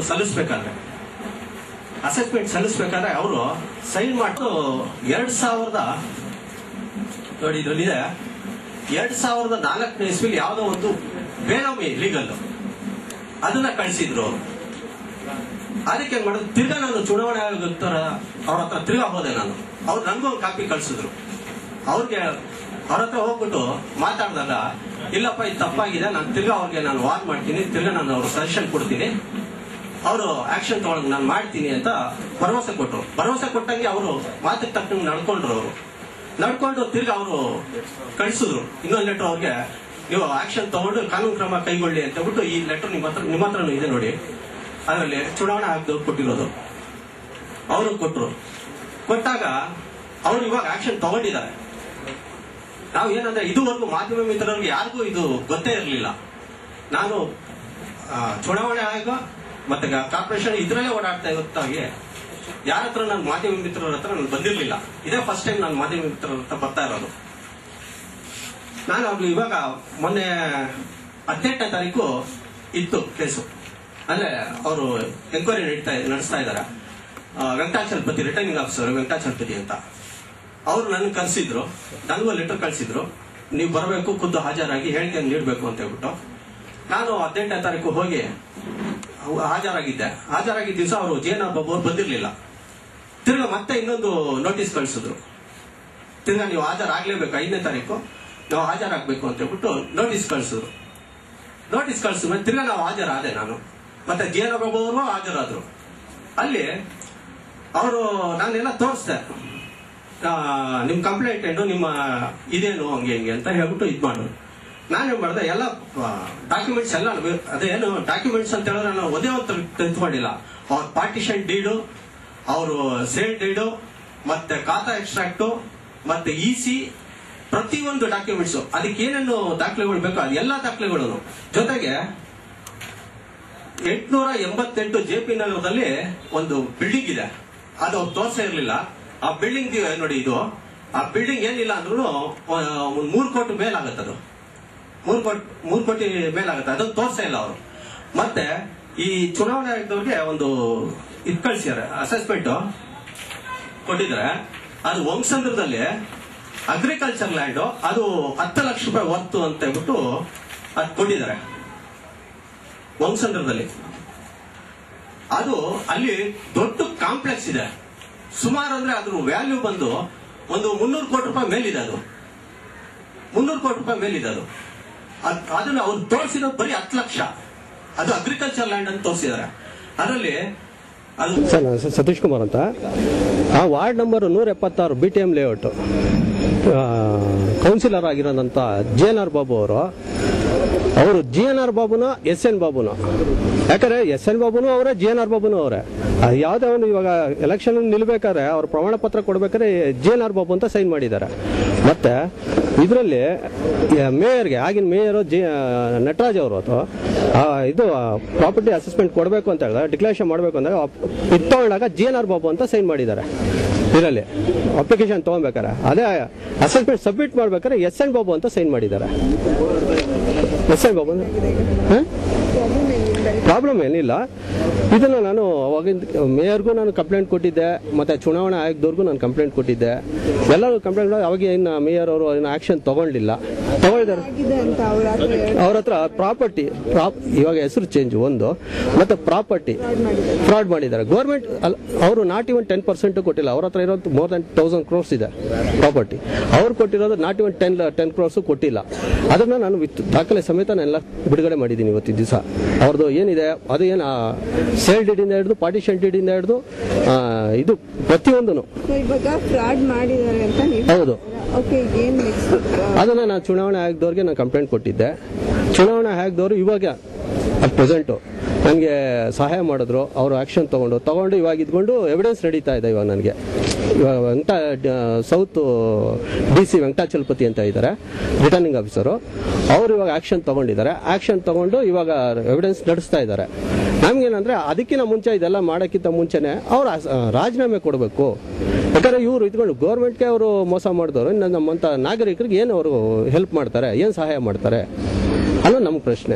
ಸಲ್ಲಿಸಬೇಕಾದ್ರೆ ಅವರು ಸೈನ್ ಮಾಡಿತು 2000 ನೋಡಿ ಇದರಲ್ಲಿದೆ 2004ನೇ ಇಸ್ವಿಲಿ ಯಾವುದೋ ಒಂದು ಬೇನಾಮಿ ಲೀಗಲ್ ಅದನ್ನ ಕಳಿಸಿದ್ರು ಅವರು. ಅದಕ್ಕೆ ಏನ್ ಮಾಡೋದು, ತಿರ್ಗಾ ನಾನು ಚುನಾವಣೆ ಆಯೋಗದ ಅವ್ರ ಹತ್ರ ತಿರ್ಗಾ ಹೋದೆ ನಾನು. ಅವ್ರು ನನಗೂ ಒಂದು ಕಾಪಿ ಕಳ್ಸಿದ್ರು. ಅವ್ರ ಹತ್ರ ಹೋಗ್ಬಿಟ್ಟು ಮಾತಾಡ್ದಾಗ, ಇಲ್ಲಪ್ಪ ಇದು ತಪ್ಪಾಗಿದೆ, ನಾನು ತಿರ್ಗಾ ಅವ್ರಿಗೆ ನಾನು ವಾರ್ ಮಾಡ್ತೀನಿ, ತಿರ್ಗಾ ನಾನು ಅವ್ರ ಸಜೆಷನ್ ಕೊಡ್ತೀನಿ, ಅವರು ಆಕ್ಷನ್ ತಗೊಳಕ್ ನಾನು ಮಾಡ್ತೀನಿ ಅಂತ ಭರವಸೆ ಕೊಟ್ಟರು. ಭರವಸೆ ಕೊಟ್ಟಂಗೆ ಅವರು ಮಾತಿಗೆ ತಕ್ಕಂಗೆ ನಡ್ಕೊಂಡು ತಿರ್ಗಾ ಅವರು ಕಳಿಸಿದ್ರು ಇನ್ನೊಂದು ಲೆಟರ್ ಅವ್ರಿಗೆ, ನೀವು ಆಕ್ಷನ್ ತಗೊಂಡು ಕಾನೂನು ಕ್ರಮ ಕೈಗೊಳ್ಳಿ ಅಂತ ಹೇಳ್ಬಿಟ್ಟು ಈ ಲೆಟರ್ ನಿಮ್ಮ ಹತ್ರನೂ ಇದೆ ನೋಡಿ, ಅದರಲ್ಲಿ ಚುನಾವಣಾ ಆಯೋಗದವ್ರು ಕೊಟ್ಟಿರೋದು. ಅವರು ಕೊಟ್ಟಾಗ ಅವರು ಇವಾಗ ಆಕ್ಷನ್ ತಗೊಂಡಿದ್ದಾರೆ. ನಾವು ಏನಂದ್ರೆ ಇದುವರೆಗೂ ಮಾಧ್ಯಮ ಮಿತ್ರರಿಗೆ ಯಾರಿಗೂ ಇದು ಗೊತ್ತೇ ಇರಲಿಲ್ಲ. ನಾನು ಚುನಾವಣಾ ಆಯೋಗ ಮತ್ತೆ ಕಾರ್ಪೊರೇಷನ್ ಇದ್ರಲ್ಲೇ ಓಡಾಡ್ತಾ ಇರುತ್ತಾಗೆ ಯಾರ ಹತ್ರ ನಾನು ಮಾಧ್ಯಮ ಮಿತ್ರರ ಹತ್ರ ನಾನು ಬಂದಿರಲಿಲ್ಲ. ಇದೇ ಫಸ್ಟ್ ಟೈಮ್ ನಾನು ಮಾಧ್ಯಮ ಮಿತ್ರರ ಹತ್ರ ಬರ್ತಾ ಇರೋದು. ನಾನು ಅವ್ರಿಗೆ ಇವಾಗ ಮೊನ್ನೆ 18ನೇ ತಾರೀಕು ಇತ್ತು ಕೇಸು, ಅಂದ್ರೆ ಅವರು ಎನ್ಕ್ವೈರಿ ನಡೆಸ್ತಾ ಇದ್ದಾರೆ. ವೆಂಕಟಾಚಲಪತಿ ರಿಟರ್ನಿಂಗ್ ಆಫೀಸರ್ ವೆಂಕಟಾಚಲಪತಿ ಅಂತ ಅವರು ನನ್ನ ಕರೆಸಿದ್ರು, ನನಗೂ ಲೆಟರ್ ಕಳಿಸಿದ್ರು, ನೀವು ಬರಬೇಕು, ಖುದ್ದು ಹಾಜರಾಗಿ ಹೇಳಿಕೆ ನೀಡಬೇಕು ಅಂತ ಹೇಳ್ಬಿಟ್ಟು. ನಾನು 18ನೇ ತಾರೀಕು ಹೋಗಿ ಹಾಜರಾಗಿದ್ದ ದಿವಸ ಅವರು JNR ಬಾಬು ಅವರು ಬಂದಿರಲಿಲ್ಲ. ತಿರ್ಗಾ ಮತ್ತೆ ಇನ್ನೊಂದು ನೋಟಿಸ್ ಕಳಿಸಿದ್ರು, ತಿರ್ಗಾ ನೀವು ಹಾಜರಾಗ್ಲೇಬೇಕು, 5ನೇ ತಾರೀಕು ನಾವು ಹಾಜರಾಗಬೇಕು ಅಂತ ಹೇಳ್ಬಿಟ್ಟು ನೋಟಿಸ್ ಕಳಿಸಿದ್ರು. ನೋಟಿಸ್ ಕಳಿಸಿದ್ಮೇಲೆ ತಿರ್ಗಾ ನಾವು ಹಾಜರಾದೆ ನಾನು, ಮತ್ತೆ JNR ಬಾಬು ಅವರು ಹಾಜರಾದ್ರು. ಅಲ್ಲಿ ಅವರು ನಾನೆಲ್ಲ ತೋರಿಸ್ದೆ, ನಿಮ್ ಕಂಪ್ಲೇಂಟ್ ಏನು, ನಿಮ್ಮ ಇದೇನು, ಹಂಗೆ ಅಂತ ಹೇಳ್ಬಿಟ್ಟು ಇದ್ ಮಾಡೋದು. ನಾನೇನ್ ಮಾಡಿದೆ, ಎಲ್ಲ ಡಾಕ್ಯುಮೆಂಟ್ಸ್ ಎಲ್ಲ ಅದೇನು ಡಾಕ್ಯುಮೆಂಟ್ಸ್ ಅಂತ ಹೇಳಿದ್ರೆ ನಾನು ಒಂದೇ ಒಂದು ತೆಗೆದುಕೊಂಡಿಲ್ಲ. ಅವ್ರ ಪಾರ್ಟಿಷನ್ ಡೀಡು, ಅವರು ಸೇಲ್ ಡೀಡು, ಮತ್ತೆ ಖಾತಾ ಎಕ್ಸ್ಟ್ರಾಕ್ಟು, ಮತ್ತೆ EC, ಪ್ರತಿಯೊಂದು ಡಾಕ್ಯುಮೆಂಟ್ಸ್, ಅದಕ್ಕೆ ಏನೇನು ದಾಖಲೆಗಳು ಬೇಕೋ ಅದು ಎಲ್ಲಾ ದಾಖಲೆಗಳು ಜೊತೆಗೆ 888 JP ನಗರದಲ್ಲಿ ಒಂದು ಬಿಲ್ಡಿಂಗ್ ಇದೆ, ಅದು ಅವ್ರು ತೋರ್ಸೇ ಇರಲಿಲ್ಲ. ಆ ಬಿಲ್ಡಿಂಗ್ ನೋಡಿ, ಇದು ಆ ಬಿಲ್ಡಿಂಗ್ ಏನಿಲ್ಲ ಅಂದ್ರೂ 3 ಕೋಟಿ ಮೇಲಾಗತ್ತೆ, ಅದು 3 ಕೋಟಿ ಮೇಲಾಗತ್ತೆ, ಅದನ್ನು ತೋರ್ಸೇ ಇಲ್ಲ ಅವರು. ಮತ್ತೆ ಈ ಚುನಾವಣಾ ಆಯೋಗದವ್ರಿಗೆ ಒಂದು ಇದು ಕಳಿಸಿದ್ದಾರೆ, ಅಸೆಸ್ಮೆಂಟ್ ಕೊಟ್ಟಿದ್ದಾರೆ. ಅದು ವಂಸಂದ್ರದಲ್ಲಿ ಅಗ್ರಿಕಲ್ಚರ್ ಲ್ಯಾಂಡ್, ಅದು 10 ಲಕ್ಷ ರೂಪಾಯಿ ವರ್ತು ಅಂತ ಹೇಳ್ಬಿಟ್ಟು ಅದು ಕೊಟ್ಟಿದ್ದಾರೆ ವಂಸಂದ್ರದಲ್ಲಿ. ಅದು ಅಲ್ಲಿ ದೊಡ್ಡ ಕಾಂಪ್ಲೆಕ್ಸ್ ಇದೆ, ಸುಮಾರು ಅಂದ್ರೆ ಅದ್ರ ವ್ಯಾಲ್ಯೂ ಬಂದು ಒಂದು 300 ಕೋಟಿ ರೂಪಾಯಿ ಮೇಲಿದೆ. ಅದು 300 ಕೋಟಿ ರೂಪಾಯಿ ಮೇಲಿದೆ. ಅದನ್ನ ಅವ್ರು ತೋರಿಸಿರೋದು ಬರೀ 10 ಲಕ್ಷ, ಅದು ಅಗ್ರಿಕಲ್ಚರ್ ಲ್ಯಾಂಡ್ ಅಂತ ತೋರಿಸಿದ್ದಾರೆ. ಅದರಲ್ಲಿ ಸತೀಶ್ ಕುಮಾರ್ ಅಂತ, ಆ ward number 176 BTM layout councillor ಆಗಿರೋದಂತ JNR ಬಾಬು ಅವರು JNR ಬಾಬುನ SN ಬಾಬುನ, ಯಾಕಂದ್ರೆ SN ಬಾಬುನು ಅವರೇ JNR ಬಾಬುನು ಅವರೇ. ಯಾವುದೇ ಒಂದು ಇವಾಗ ಎಲೆಕ್ಷನ್ ನಿಲ್ಬೇಕಾದ್ರೆ ಅವ್ರ ಪ್ರಮಾಣ ಪತ್ರ ಕೊಡ್ಬೇಕಾದ್ರೆ JNR ಬಾಬು ಅಂತ ಸೈನ್ ಮಾಡಿದ್ದಾರೆ. ಮತ್ತೆ ಇದರಲ್ಲಿ ಮೇಯರ್ಗೆ, ಆಗಿನ ಮೇಯರು ನಟರಾಜ್ ಅವರು ಇದು ಪ್ರಾಪರ್ಟಿ ಅಸೆಸ್ಮೆಂಟ್ ಕೊಡಬೇಕು ಅಂತ ಹೇಳಿದ್ರೆ, ಡಿಕ್ಲರೇಷನ್ ಮಾಡಬೇಕು ಅಂದಾಗ ಇದು ತಗೊಂಡಾಗ JNR ಬಾಬು ಅಂತ ಸೈನ್ ಮಾಡಿದ್ದಾರೆ. ಇದರಲ್ಲಿ ಅಪ್ಲಿಕೇಶನ್ ತಗೊಬೇಕಾರೆ, ಅದೇ ಅಸೆಸ್ಮೆಂಟ್ ಸಬ್ಮಿಟ್ ಮಾಡ್ಬೇಕಾದ್ರೆ SN ಬಾಬು ಅಂತ ಸೈನ್ ಮಾಡಿದ್ದಾರೆ. SN ಬಾಬು ಪ್ರಾಬ್ಲಮ್ ಏನಿಲ್ಲ. ಇದನ್ನ ನಾನು ಅವಾಗಿಂದ ಮೇಯರ್ಗೂ ನಾನು ಕಂಪ್ಲೇಂಟ್ ಕೊಟ್ಟಿದ್ದೆ, ಮತ್ತೆ ಚುನಾವಣಾ ಆಯೋಗದವ್ರಿಗೂ ನಾನು ಕಂಪ್ಲೇಂಟ್ ಕೊಟ್ಟಿದ್ದೆ. ಎಲ್ಲರೂ ಕಂಪ್ಲೇಂಟ್ ಅವಾಗ ಇನ್ನು ಮೇಯರ್ ಅವರು ಆಕ್ಷನ್ ತಗೊಂಡಿದ್ದಾರೆ. ಅವ್ರ ಹತ್ರ ಪ್ರಾಪರ್ಟಿ ಇವಾಗ ಹೆಸರು ಚೇಂಜ್ ಒಂದು, ಮತ್ತೆ ಪ್ರಾಪರ್ಟಿ ಫ್ರಾಡ್ ಮಾಡಿದ್ದಾರೆ. ಗೌರ್ಮೆಂಟ್ ಅವರು ನಾಟ್ ಇವನ್ 10% ಕೊಟ್ಟಿಲ್ಲ. ಅವ್ರ ಹತ್ರ ಇರೋದು ಮೋರ್ ದನ್ 1000 crores ಇದೆ ಪ್ರಾಪರ್ಟಿ. ಅವ್ರು ಕೊಟ್ಟಿರೋದು ನಾಟ್ ಇವನ್ 10 crores ಕೊಟ್ಟಿಲ್ಲ. ಅದನ್ನ ನಾನು ದಾಖಲೆ ಸಮೇತ ಎಲ್ಲ ಬಿಡುಗಡೆ ಮಾಡಿದ್ದೀನಿ ಇವತ್ತಿನ ದಿವಸ. ಅವ್ರದ್ದು ಏನಿದೆ ಅದು ಏನು ಸೇಲ್ ಡೀಡಿಂದ ಹಿಡಿದು ಪಾರ್ಟಿಷನ್ ಡೀಡಿಂದ ಹಿಡಿದು ಇದು ಪ್ರತಿಯೊಂದು ಹೌದು. ಅದನ್ನ ನಾನು ಚುನಾವಣಾ ಆಯೋಗದವ್ರಿಗೆ ನಾನು ಕಂಪ್ಲೇಂಟ್ ಕೊಟ್ಟಿದ್ದೆ. ಚುನಾವಣಾ ಆಯೋಗದವರು ಇವಾಗ ಅಟ್ ಪ್ರೆಸೆಂಟು ನನಗೆ ಸಹಾಯ ಮಾಡಿದ್ರು. ಅವರು ಆಕ್ಷನ್ ತಗೊಂಡು ಇವಾಗ ಇದ್ಕೊಂಡು ಎವಿಡೆನ್ಸ್ ನಡೀತಾ ಇದೆ. ಇವಾಗ ನನಗೆ ಸೌತ್ DC ವೆಂಕಟಾಚಲಪತಿ ಅಂತ ಇದ್ದಾರೆ ರಿಟರ್ನಿಂಗ್ ಆಫೀಸರು, ಅವರು ಇವಾಗ ಆಕ್ಷನ್ ತಗೊಂಡಿದ್ದಾರೆ. ಆಕ್ಷನ್ ತಗೊಂಡು ಇವಾಗ ಎವಿಡೆನ್ಸ್ ನಡೆಸ್ತಾ ಇದ್ದಾರೆ. ನಮ್ಗೇನಂದ್ರೆ ಅದಕ್ಕಿಂತ ಮುಂಚೆ, ಇದೆಲ್ಲ ಮಾಡೋಕ್ಕಿಂತ ಮುಂಚೆನೆ ಅವ್ರು ರಾಜೀನಾಮೆ ಕೊಡಬೇಕು. ಯಾಕಂದ್ರೆ ಇವರು ಇದ್ಕೊಂಡು ಗೌರ್ಮೆಂಟ್ಗೆ ಅವರು ಮೋಸ ಮಾಡಿದವರು ನಮ್ಮಂತ ನಾಗರಿಕರಿಗೆ ಏನು ಅವರು ಹೆಲ್ಪ್ ಮಾಡ್ತಾರೆ, ಏನು ಸಹಾಯ ಮಾಡ್ತಾರೆ ಅನ್ನೋ ನಮ್ಮ ಪ್ರಶ್ನೆ.